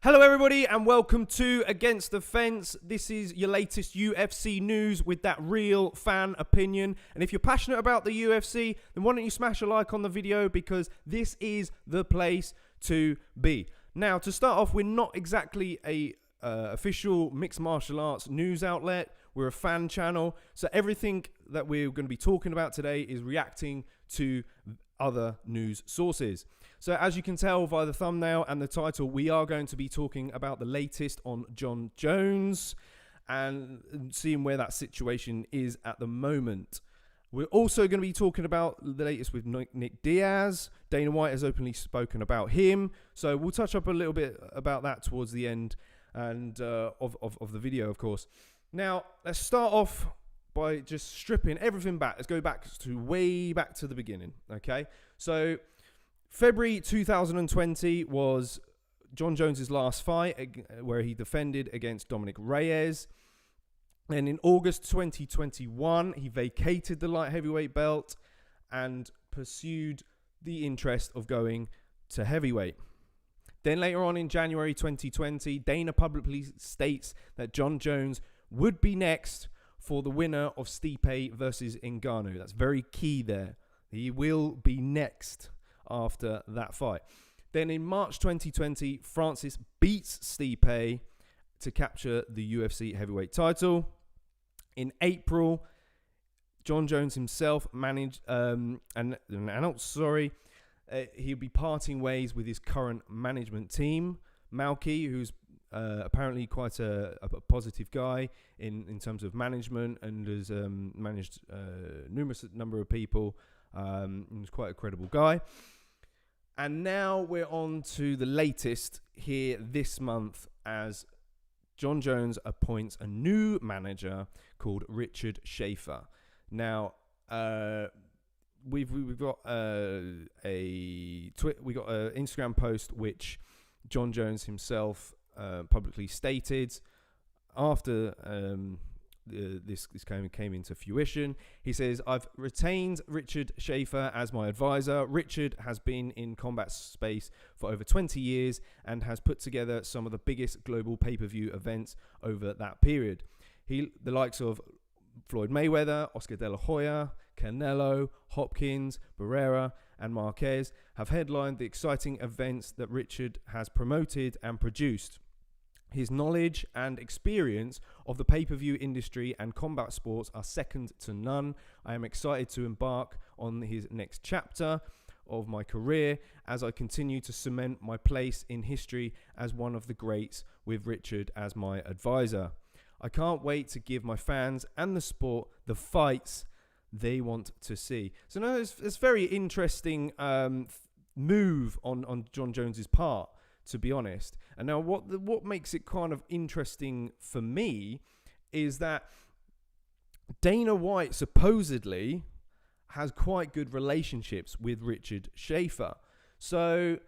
Hello everybody and welcome to Against the Fence. This is your latest UFC news with that real fan opinion. And if you're passionate about the UFC, then why don't you smash a like on the video, because this is the place to be. Now, to start off, we're not exactly a official mixed martial arts news outlet. We're a fan channel. So everything that we're going to be talking about today is reacting to other news sources. So as you can tell via the thumbnail and the title, we are going to be talking about the latest on Jon Jones and seeing where that situation is at the moment. We're also going to be talking about the latest with Nick Diaz. Dana White has openly spoken about him. So we'll touch up a little bit about that towards the end and of the video, of course. Now, let's start off by just stripping everything back. Let's go back to way back to the beginning, okay? So February 2020 was Jon Jones' last fight, where he defended against Dominic Reyes. And in August 2021, he vacated the light heavyweight belt and pursued the interest of going to heavyweight. Then later on in January 2020, Dana publicly states that Jon Jones would be next for the winner of Stipe versus Ngannou. That's very key there. He will be next after that fight. Then in March 2020, Francis beats Stipe to capture the UFC heavyweight title. In April, Jon Jones himself announced he'll be parting ways with his current management team. Malky, who's apparently quite a positive guy in terms of management and has managed numerous number of people. He's quite a credible guy. And now we're on to the latest here this month, as Jon Jones appoints a new manager called Richard Schaefer. Now, we've got an Instagram post which Jon Jones himself publicly stated after this came into fruition. He says, "I've retained Richard Schaefer as my advisor. Richard has been in combat space for over 20 years and has put together some of the biggest global pay-per-view events over that period. The likes of Floyd Mayweather, Oscar De La Hoya, Canelo, Hopkins, Barrera, and Marquez have headlined the exciting events that Richard has promoted and produced. His knowledge and experience of the pay-per-view industry and combat sports are second to none. I am excited to embark on his next chapter of my career as I continue to cement my place in history as one of the greats with Richard as my advisor. I can't wait to give my fans and the sport the fights they want to see." So now it's very interesting move on Jon Jones's part, to be honest. And now what makes it kind of interesting for me is that Dana White supposedly has quite good relationships with Richard Schaefer. So,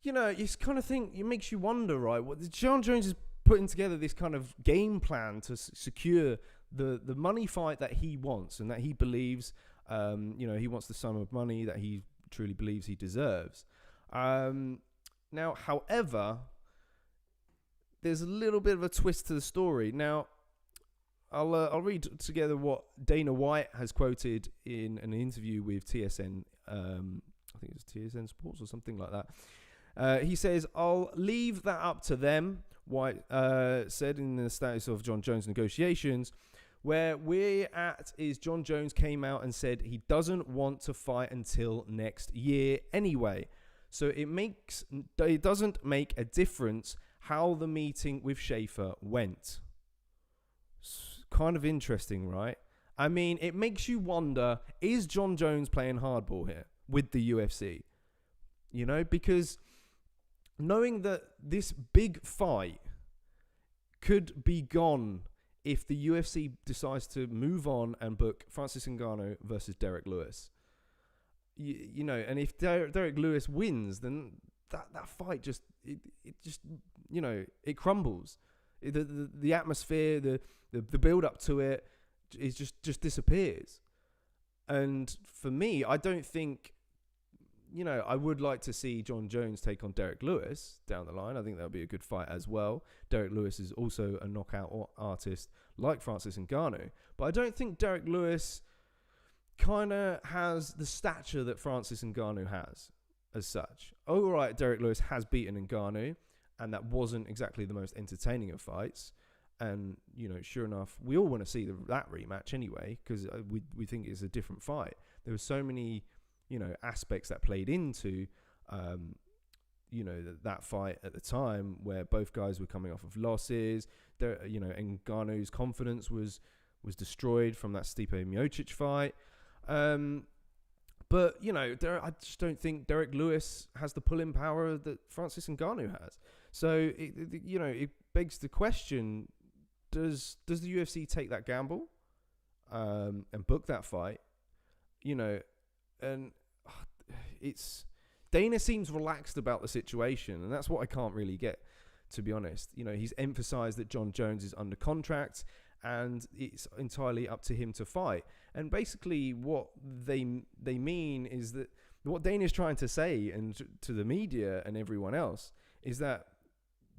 you know, you kind of think, it makes you wonder, right? What Jon Jones is putting together this kind of game plan to secure the money fight that he wants and that he believes, he wants the sum of money that he truly believes he deserves. Now, however, there's a little bit of a twist to the story. Now, I'll read together what Dana White has quoted in an interview with TSN. I think it's TSN Sports or something like that. He says, "I'll leave that up to them," White said in the status of Jon Jones negotiations. "Where we're at is Jon Jones came out and said he doesn't want to fight until next year anyway. So it doesn't make a difference how the meeting with Schaefer went." It's kind of interesting, right? I mean, it makes you wonder, is Jon Jones playing hardball here with the UFC? You know, because knowing that this big fight could be gone if the UFC decides to move on and book Francis Ngannou versus Derek Lewis. You know, and if Derek Lewis wins, then that fight just crumbles. The atmosphere, the build up to it is just disappears. And for me, I don't think I would like to see Jon Jones take on Derek Lewis down the line. I think that would be a good fight as well. Derek Lewis is also a knockout artist like Francis Ngannou. But I don't think Derek Lewis kind of has the stature that Francis Ngannou has as such. All right, Derek Lewis has beaten Ngannou, and that wasn't exactly the most entertaining of fights. And, sure enough, we all want to see that rematch anyway, because we think it's a different fight. There were so many, aspects that played into, that fight at the time where both guys were coming off of losses. Ngannou's confidence was destroyed from that Stipe Miocic fight. But, I just don't think Derek Lewis has the pulling power that Francis Ngannou has. So, it begs the question, does the UFC take that gamble and book that fight? And it's... Dana seems relaxed about the situation, and that's what I can't really get, to be honest. He's emphasized that Jon Jones is under contract, and it's entirely up to him to fight. And basically what they mean is that what Dana's trying to say and to the media and everyone else is that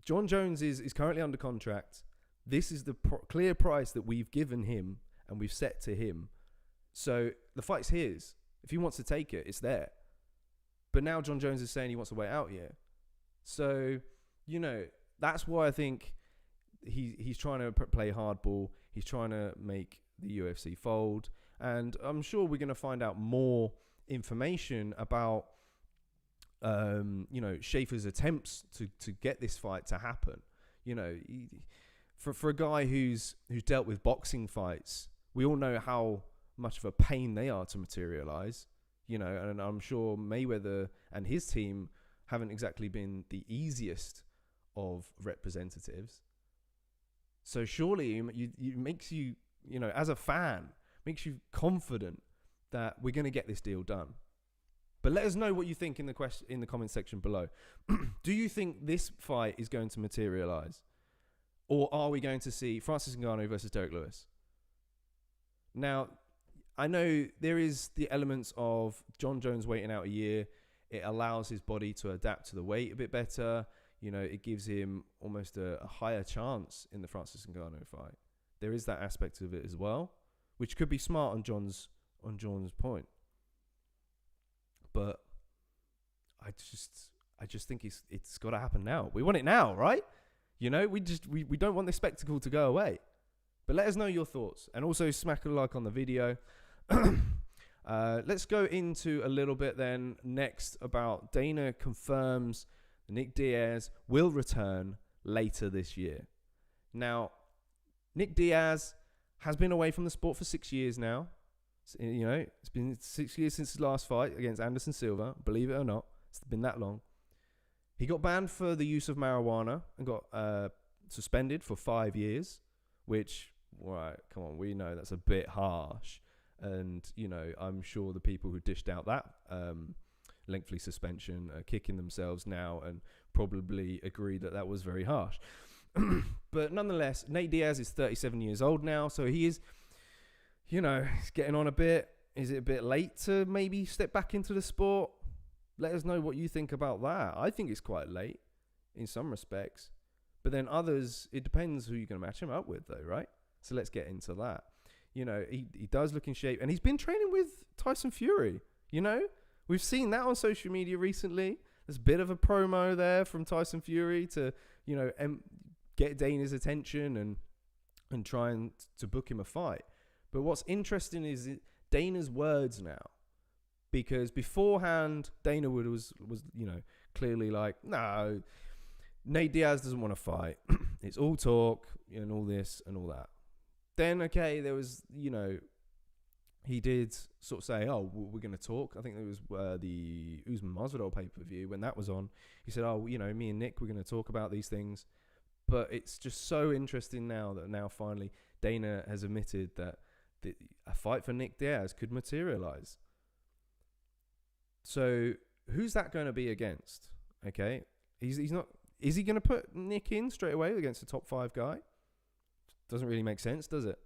Jon Jones is currently under contract. This is the clear price that we've given him and we've set to him. So the fight's his. If he wants to take it, it's there. But now Jon Jones is saying he wants to wait out a year. So, that's why I think he's trying to play hardball. He's trying to make the UFC fold. And I'm sure we're going to find out more information about, Schaefer's attempts to get this fight to happen. For a guy who's dealt with boxing fights, we all know how much of a pain they are to materialize. And I'm sure Mayweather and his team haven't exactly been the easiest of representatives. So surely it makes you, as a fan, makes you confident that we're going to get this deal done. But let us know what you think in the comment section below. Do you think this fight is going to materialize? Or are we going to see Francis Ngannou versus Derek Lewis? Now, I know there is the elements of Jon Jones waiting out a year. It allows his body to adapt to the weight a bit better. It gives him almost a higher chance in the Francis Ngannou fight. There is that aspect of it as well, which could be smart on Jon's point. But I just think it's got to happen now. We want it now, right? We don't want this spectacle to go away. But let us know your thoughts, and also smack a like on the video. Let's go into a little bit then next about Dana confirms Nick Diaz will return later this year. Now, Nick Diaz has been away from the sport for 6 years now. It's been 6 years since his last fight against Anderson Silva. Believe it or not, it's been that long. He got banned for the use of marijuana and got suspended for 5 years, which, right, come on, we know that's a bit harsh. And, I'm sure the people who dished out that lengthy suspension are kicking themselves now and probably agree that was very harsh. But nonetheless, Nate Diaz is 37 years old now, so he is, he's getting on a bit. Is it a bit late to maybe step back into the sport? Let us know what you think about that. I think it's quite late in some respects. But then others, it depends who you're going to match him up with, though, right? So let's get into that. He does look in shape, and he's been training with Tyson Fury. We've seen that on social media recently. There's a bit of a promo there from Tyson Fury to, get Dana's attention and try to book him a fight. But what's interesting is Dana's words now, because beforehand Dana was clearly like, no, Nate Diaz doesn't want to fight. It's all talk and all this and all that. Then, okay, there was, he did sort of say, oh, we're going to talk. I think it was the Usman Masvidal pay-per-view when that was on. He said, me and Nick, we're going to talk about these things. But it's just so interesting now that finally Dana has admitted that a fight for Nick Diaz could materialize. So who's that going to be against? Okay, he's not. Is he going to put Nick in straight away against a top 5 guy? Doesn't really make sense, does it?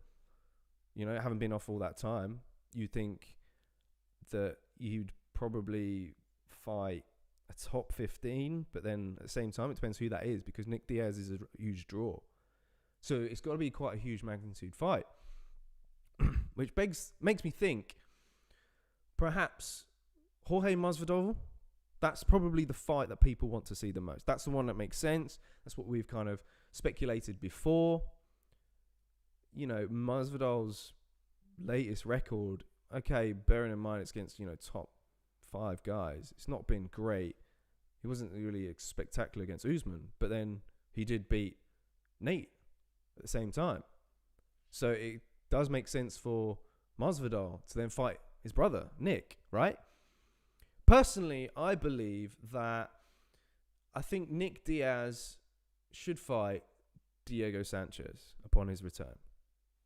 Having been off all that time, you'd think that you'd probably fight a top 15, but then at the same time, it depends who that is, because Nick Diaz is a huge draw. So it's got to be quite a huge magnitude fight, which makes me think perhaps Jorge Masvidal, that's probably the fight that people want to see the most. That's the one that makes sense. That's what we've kind of speculated before. You know, Masvidal's latest record, okay, bearing in mind it's against, you know, top 5 guys, it's not been great. He wasn't really spectacular against Usman, but then he did beat Nate at the same time. So it does make sense for Masvidal to then fight his brother, Nick, right? Personally, I believe that I think Nick Diaz should fight Diego Sanchez upon his return.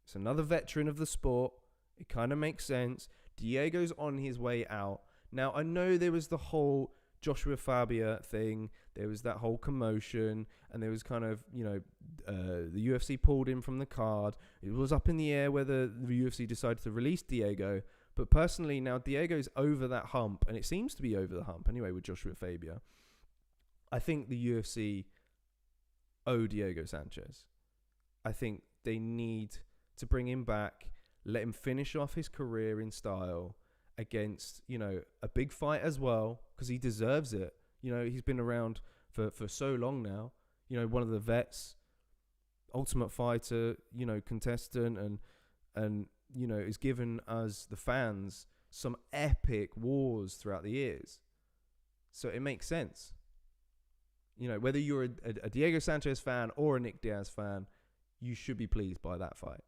It's another veteran of the sport. It kind of makes sense. Diego's on his way out. Now, I know there was the whole Joshua Fabia thing. There was that whole commotion. And there was kind of, you know, the UFC pulled him from the card. It was up in the air whether the UFC decided to release Diego. But personally, now Diego's over that hump. And it seems to be over the hump anyway with Joshua Fabia. I think the UFC owe Diego Sanchez. I think they need to bring him back, let him finish off his career in style against, you know, a big fight as well, because he deserves it. You know, he's been around for so long now. You know, one of the vets, Ultimate Fighter, you know, contestant, and you know, has given us, the fans, some epic wars throughout the years. So it makes sense. You know, whether you're a Diego Sanchez fan or a Nick Diaz fan, you should be pleased by that fight.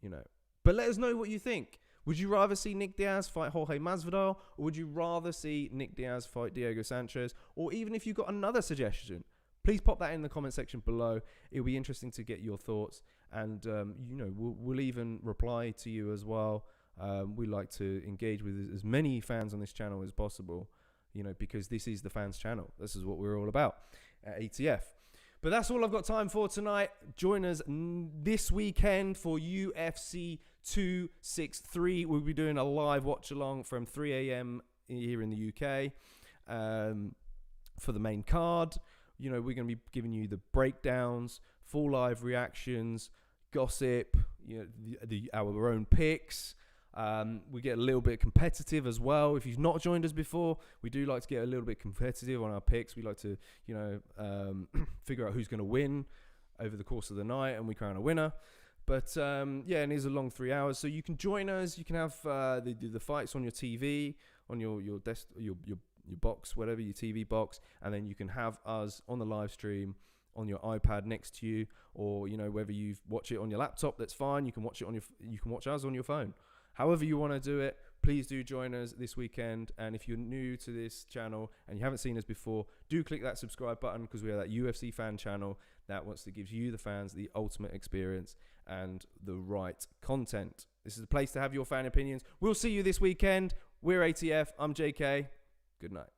You know, but let us know what you think. Would you rather see Nick Diaz fight Jorge Masvidal, or would you rather see Nick Diaz fight Diego Sanchez? Or even if you've got another suggestion, please pop that in the comment section below. It'll be interesting to get your thoughts, and you know, we'll even reply to you as well. We like to engage with as many fans on this channel as possible, you know, because this is the fans channel. This is what we're all about at ATF. But that's all I've got time for tonight. Join us this weekend for UFC 263. We'll be doing a live watch along from 3 a.m. here in the UK for the main card. You know, we're going to be giving you the breakdowns, full live reactions, gossip, you know, our own picks. We get a little bit competitive as well. If you've not joined us before, we do like to get a little bit competitive on our picks. We like to, you know, figure out who's going to win over the course of the night, and we crown a winner. But yeah, and it's a long 3 hours, so you can join us. You can have the fights on your TV, on your desk, your box, whatever, your TV box, and then you can have us on the live stream on your iPad next to you, or you know, whether you watch it on your laptop, that's fine. You can watch it on you can watch us on your phone. However you want to do it, please do join us this weekend. And if you're new to this channel and you haven't seen us before, do click that subscribe button, because we are that UFC fan channel that wants to give you, the fans, the ultimate experience and the right content. This is the place to have your fan opinions. We'll see you this weekend. We're ATF. I'm JK. Good night.